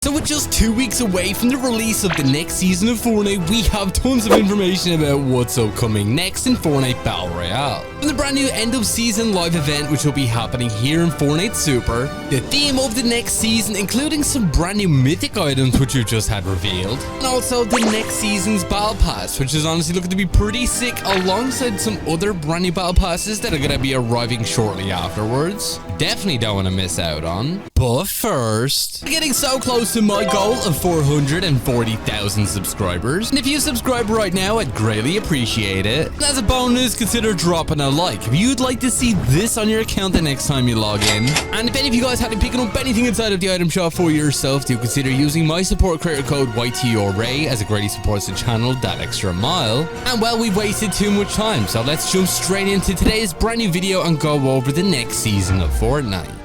So with just 2 weeks away from the release of the next season of Fortnite, we have tons of information about what's upcoming next in Fortnite Battle Royale. From the brand new end of season live event which will be happening here in Fortnite Super, the theme of the next season including some brand new mythic items which we've just had revealed, and also the next season's battle pass, which is honestly looking to be pretty sick, alongside some other brand new battle passes that are going to be arriving shortly afterwards. Definitely don't want to miss out on. But first, we're getting so close to my goal of 440,000 subscribers, and if you subscribe right now, I'd greatly appreciate it. And as a bonus, consider dropping a like if you'd like to see this on your account the next time you log in. And if any of you guys haven't picked up anything inside of the item shop for yourself, do consider using my support creator code YTORAY, as it greatly supports the channel that extra mile. And well, we've wasted too much time, so let's jump straight into today's brand new video and go over the next season of Fortnite.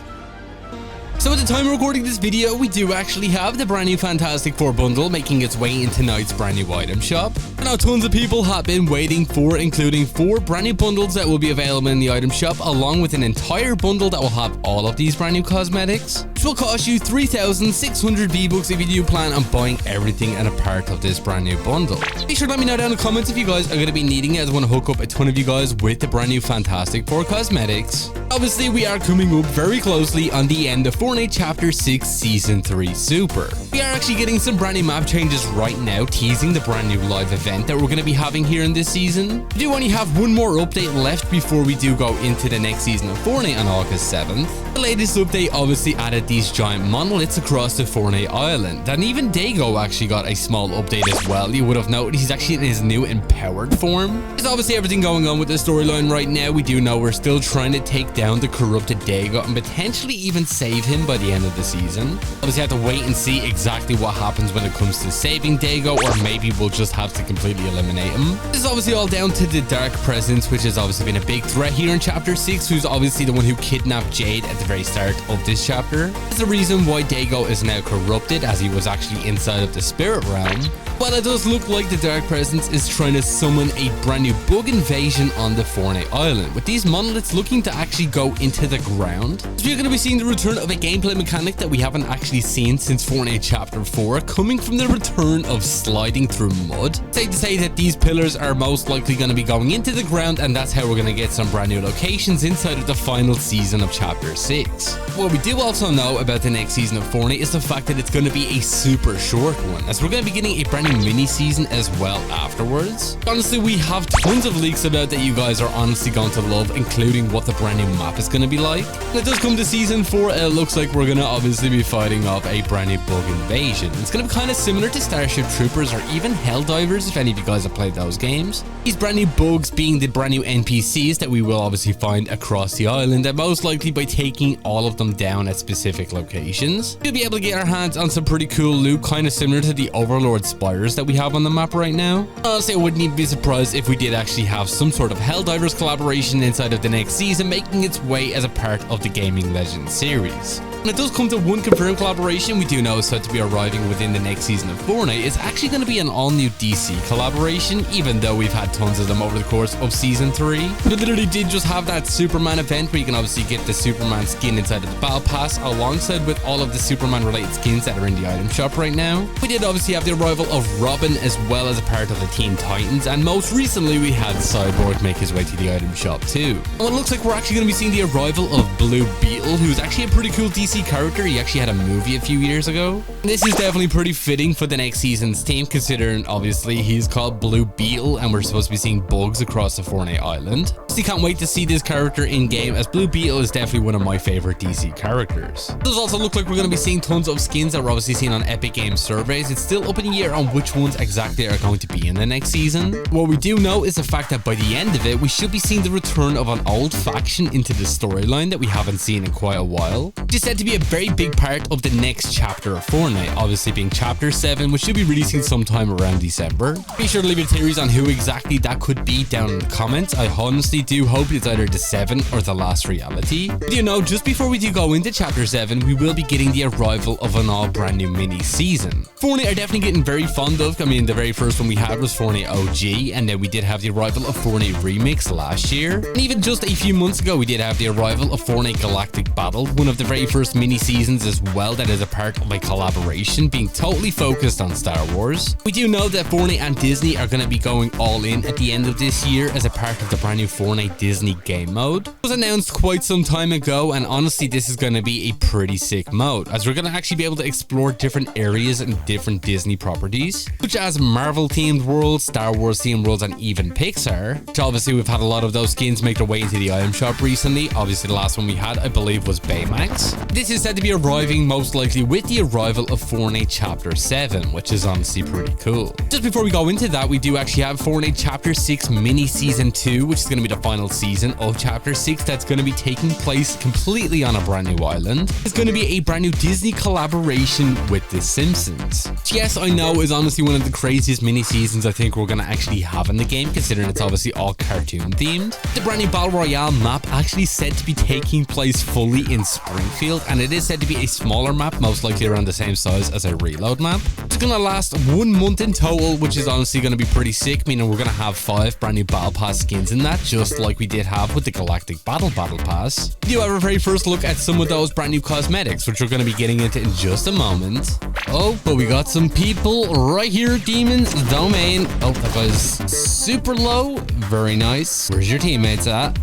So at the time of recording this video, we do actually have the brand new Fantastic Four bundle making its way into tonight's brand new item shop. And now tons of people have been waiting for, including 4 brand new bundles that will be available in the item shop, along with an entire bundle that will have all of these brand new cosmetics, which will cost you 3,600 V-Bucks if you do plan on buying everything and a part of this brand new bundle. Be sure to let me know down in the comments if you guys are going to be needing it, as I want to hook up a ton of you guys with the brand new Fantastic Four cosmetics. Obviously, we are coming up very closely on the end of Fortnite Chapter 6 Season 3 Super. We are actually getting some brand new map changes right now, teasing the brand new live event that we're going to be having here in this season. We do only have one more update left before we do go into the next season of Fortnite on August 7th. The latest update obviously added these giant monoliths across the Fortnite island, and even Dago actually got a small update as well. You would have noticed he's actually in his new empowered form. There's obviously everything going on with the storyline right now. We do know we're still trying to take down the corrupted Dago and potentially even save him by the end of the season. Obviously have to wait and see exactly what happens when it comes to saving Dago, or maybe we'll just have to completely eliminate him. This is obviously all down to the Dark Presence, which has obviously been a big threat here in Chapter 6, who's obviously the one who kidnapped Jade at the very start of this chapter. It's the reason why Dago is now corrupted, as he was actually inside of the spirit realm. While it does look like the Dark Presence is trying to summon a brand new bug invasion on the Fortnite island, with these monoliths looking to actually go into the ground. So we're going to be seeing the return of a gameplay mechanic that we haven't actually seen since Fortnite Chapter 4, coming from the return of sliding through mud. Safe to say that these pillars are most likely going to be going into the ground, and that's how we're going to get some brand new locations inside of the final season of Chapter 6. What we do also know about the next season of Fortnite is the fact that it's going to be a super short one, as we're going to be getting a brand new mini season as well afterwards. Honestly, we have tons of leaks about that you guys are honestly going to love, including what the brand new map is going to be like. When it does come to season 4, it looks like we're going to obviously be fighting off a brand new bug invasion. It's going to be kind of similar to Starship Troopers or even Helldivers, if any of you guys have played those games. These brand new bugs being the brand new NPCs that we will obviously find across the island, and most likely by taking all of them down at specific locations, we'll be able to get our hands on some pretty cool loot, kind of similar to the Overlord Spires that we have on the map right now. Honestly, I wouldn't even be surprised if we did actually have some sort of Helldivers collaboration inside of the next season, making its way as a part of the Gaming Legends series. When it does come to one confirmed collaboration we do know is set to be arriving within the next season of Fortnite, it's actually going to be an all-new DC collaboration, even though we've had tons of them over the course of Season 3. We literally did just have that Superman event where you can obviously get the Superman skin inside of the Battle Pass, alongside with all of the Superman-related skins that are in the item shop right now. We did obviously have the arrival of Robin as well as a part of the Teen Titans, and most recently we had Cyborg make his way to the item shop too. And it looks like we're actually going to be seeing the arrival of Blue Beetle, who's actually a pretty cool DC character. He actually had a movie a few years ago. This is definitely pretty fitting for the next season's team, considering obviously he's called Blue Beetle and we're supposed to be seeing bugs across the Fortnite island. So can't wait to see this character in game, as Blue Beetle is definitely one of my favorite DC characters. It does also look like we're going to be seeing tons of skins that we're obviously seeing on Epic Games surveys. It's still up in the air on which ones exactly are going to be in the next season. What we do know is the fact that by the end of it, we should be seeing the return of an old faction into the storyline that we haven't seen in quite a while. Which is said to be a very big part of the next chapter of Fortnite, obviously being Chapter 7, which should be releasing sometime around December. Be sure to leave your theories on who exactly that could be down in the comments. I honestly do hope it's either the 7 or the last reality. But you know, just before we do go into Chapter 7, we will be getting the arrival of an all brand new mini season. Fortnite are definitely getting very fond of. I mean, the very first one we had was Fortnite OG, and then we did have the arrival of Fortnite Remix last year. And even just a few months ago, we did have the arrival of Fortnite Galactic Battle, one of the very first first mini seasons as well that is a part of a collaboration being totally focused on Star Wars. We do know that Fortnite and Disney are going to be going all in at the end of this year as a part of the brand new Fortnite Disney game mode. It was announced quite some time ago, and honestly this is going to be a pretty sick mode as we're going to actually be able to explore different areas and different Disney properties such as Marvel themed worlds, Star Wars themed worlds, and even Pixar, which obviously we've had a lot of those skins make their way into the item shop recently. Obviously the last one we had I believe was Baymax. This is said to be arriving most likely with the arrival of Fortnite Chapter 7, which is honestly pretty cool. Just before we go into that, we do actually have Fortnite Chapter 6 Mini Season 2, which is going to be the final season of Chapter 6 that's going to be taking place completely on a brand new island. It's going to be a brand new Disney collaboration with The Simpsons. Which, yes, I know is honestly one of the craziest mini seasons I think we're going to actually have in the game, considering it's obviously all cartoon themed. The brand new Battle Royale map actually said to be taking place fully in Springfield, and it is said to be a smaller map, most likely around the same size as a reload map. It's going to last 1 month in total, which is honestly going to be pretty sick, meaning we're going to have 5 brand new Battle Pass skins in that, just like we did have with the Galactic Battle Pass. We do have a very first look at some of those brand new cosmetics, which we're going to be getting into in just a moment. Oh, but we got some people right here, Demon's Domain. Oh, that guy's super low. Very nice. Where's your teammates at?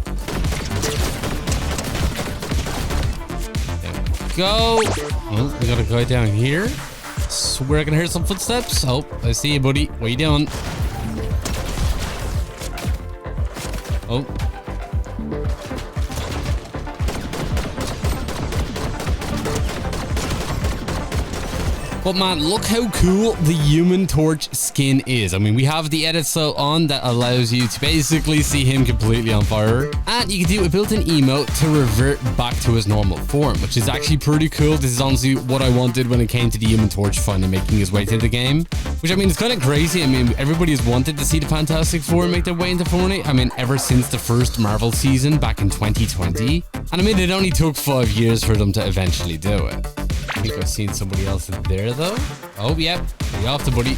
There we go. Oh, we got a guy down here. Swear I can hear some footsteps. Oh, I see you, buddy. What you doing? Oh. But man, look how cool the Human Torch skin is. I mean, we have the edit style on that allows you to basically see him completely on fire. And you can do a built-in emote to revert back to his normal form, which is actually pretty cool. This is honestly what I wanted when it came to the Human Torch finally making his way to the game. Which, I mean, it's kind of crazy. I mean, everybody has wanted to see the Fantastic Four make their way into Fortnite. I mean, ever since the first Marvel season back in 2020. And I mean, it only took 5 years for them to eventually do it. I think I've seen somebody else in there though. Oh, yep. Be off the buddy.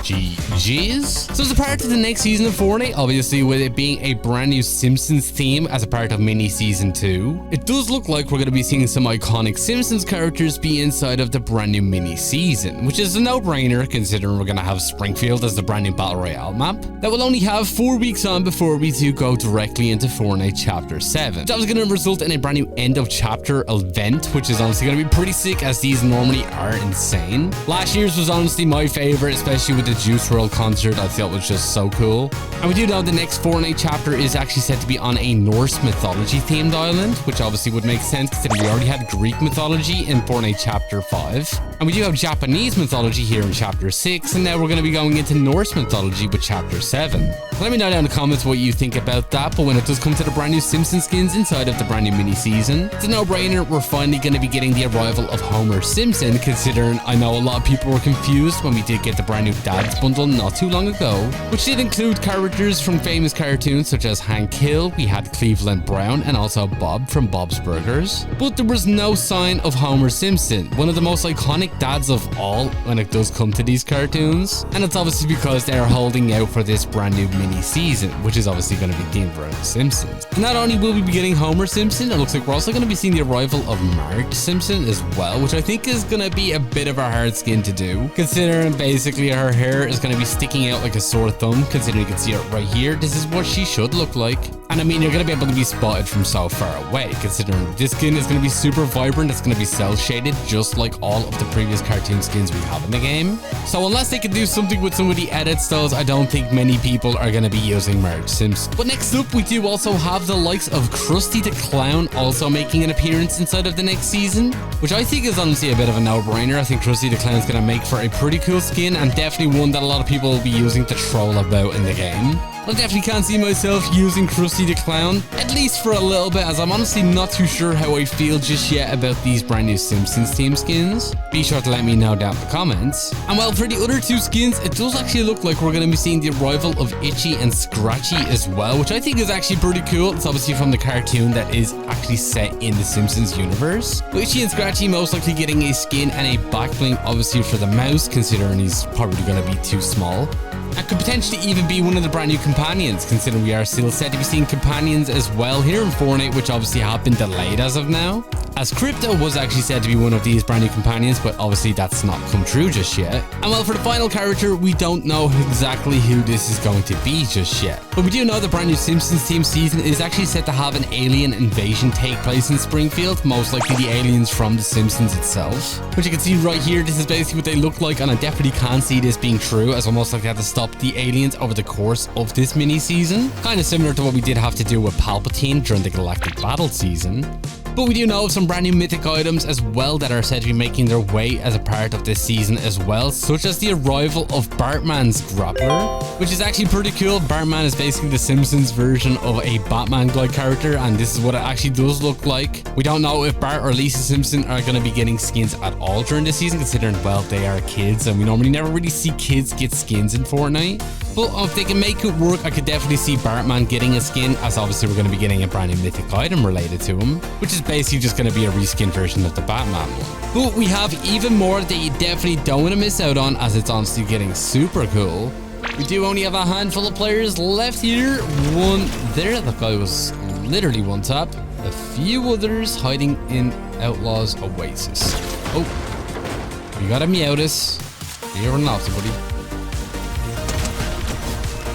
GG's. So as a part of the next season of Fortnite, obviously with it being a brand new Simpsons theme as a part of mini season 2, it does look like we're going to be seeing some iconic Simpsons characters be inside of the brand new mini season, which is a no-brainer considering we're going to have Springfield as the brand new Battle Royale map that will only have 4 weeks on before we do go directly into Fortnite Chapter 7. That was going to result in a brand new end of chapter event, which is honestly going to be pretty sick as these normally are insane. Last year's was honestly my favorite, especially with the Juice WRLD concert. I thought was just so cool. And we do know the next Fortnite chapter is actually set to be on a Norse mythology themed island, which obviously would make sense considering we already had Greek mythology in Fortnite Chapter 5. And we do have Japanese mythology here in Chapter 6, and now we're going to be going into Norse mythology with Chapter 7. Let me know down in the comments what you think about that, but when it does come to the brand new Simpsons skins inside of the brand new mini season, it's a no-brainer. We're finally going to be getting the arrival of Homer Simpson, considering I know a lot of people were confused when we did get the brand new Dads bundle not too long ago, which did include characters from famous cartoons such as Hank Hill, we had Cleveland Brown, and also Bob from Bob's Burgers. But there was no sign of Homer Simpson, one of the most iconic dads of all when it does come to these cartoons. And it's obviously because they're holding out for this brand new mini season, which is obviously going to be themed around The Simpsons. And not only will we be getting Homer Simpson, it looks like we're also going to be seeing the arrival of Marge Simpson as well, which I think is going to be a bit of a hard skin to do, considering basically her hair is going to be sticking out like a sore thumb, considering you can see it right here. This is what she should look like. And I mean, you're going to be able to be spotted from so far away, considering this skin is going to be super vibrant. It's going to be cell shaded, just like all of the previous cartoon skins we have in the game. So unless they can do something with some of the edit styles, I don't think many people are going to be using Marge Simpson. But next up, we do also have the likes of Krusty the Clown also making an appearance inside of the next season, which I think is honestly a bit of a no-brainer. I think Krusty the Clown is going to make for a pretty cool skin, and definitely one that a lot of people will be using to troll about in the game. I definitely can't see myself using Krusty the Clown, at least for a little bit, as I'm honestly not too sure how I feel just yet about these brand new Simpsons theme skins. Be sure to let me know down in the comments. And well, for the other two skins, it does actually look like we're going to be seeing the arrival of Itchy and Scratchy as well, which I think is actually pretty cool. It's obviously from the cartoon that is actually set in the Simpsons universe. With Itchy and Scratchy most likely getting a skin and a back bling, obviously for the mouse, considering he's probably going to be too small. and could potentially even be one of the brand new companions, considering we are still said to be seeing companions as well here in Fortnite, which obviously have been delayed as of now. As Crypto was actually said to be one of these brand new companions, but obviously that's not come true just yet. And well, for the final character, we don't know exactly who this is going to be just yet. But we do know the brand new Simpsons team season is actually set to have an alien invasion take place in Springfield, most likely the aliens from The Simpsons itself. Which you can see right here, this is basically what they look like, and I definitely can see this being true, as almost like they had to stop the aliens over the course of this mini season. Kind of similar to what we did have to do with Palpatine during the Galactic Battle season. But we do know of some brand new mythic items as well that are said to be making their way as a part of this season as well, such as the arrival of Bartman's grappler, which is actually pretty cool. Bartman is basically the Simpsons version of a Batman glide character, and this is what it actually does look like. We don't know if Bart or Lisa Simpson are going to be getting skins at all during this season, considering, well, they are kids, and we normally never really see kids get skins in Fortnite. But if they can make it work, I could definitely see Bartman getting a skin, as obviously we're going to be getting a brand new mythic item related to him, which is basically just going to be a reskin version of the Batman one. But we have even more that you definitely don't want to miss out on, as it's honestly getting super cool. We do only have a handful of players left here. One there, that guy was literally one tap. A few others hiding in Outlaw's Oasis. Oh, we got a Meowtus. You're running off, buddy.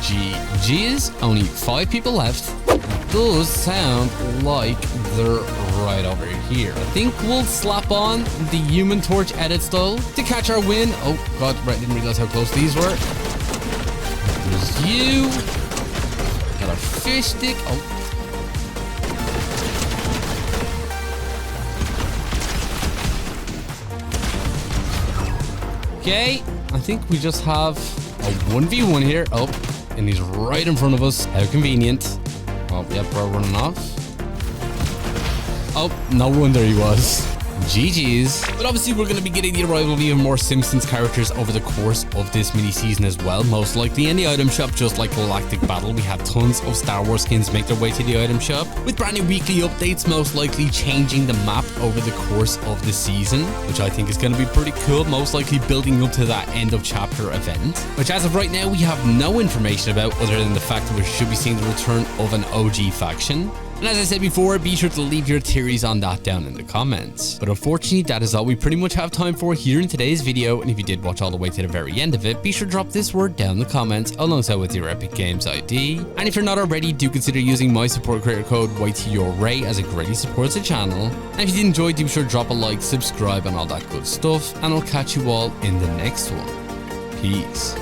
GG's, only 5 people left. It does sound like they're right over here. I think we'll slap on the Human Torch edit style to catch our win. Oh god, right, didn't realize how close these were. There's you. Got a fish stick. Oh. Okay, I think we just have a 1v1 here. Oh, and he's right in front of us. How convenient. Oh, yep, we're running off. Oh, no wonder he was. GG's. But obviously we're going to be getting the arrival of even more Simpsons characters over the course of this mini season as well, most likely in the item shop. Just like Galactic Battle, we had tons of Star Wars skins make their way to the item shop, with brand new weekly updates most likely changing the map over the course of the season, which I think is going to be pretty cool, most likely building up to that end of chapter event, which as of right now we have no information about, other than the fact that we should be seeing the return of an OG faction. And as I said before, be sure to leave your theories on that down in the comments. But unfortunately, that is all we pretty much have time for here in today's video. And if you did watch all the way to the very end of it, be sure to drop this word down in the comments alongside with your Epic Games ID. And if you're not already, do consider using my support creator code YTURAY, as it greatly supports the channel. And if you did enjoy, do be sure to drop a like, subscribe, and all that good stuff. And I'll catch you all in the next one. Peace.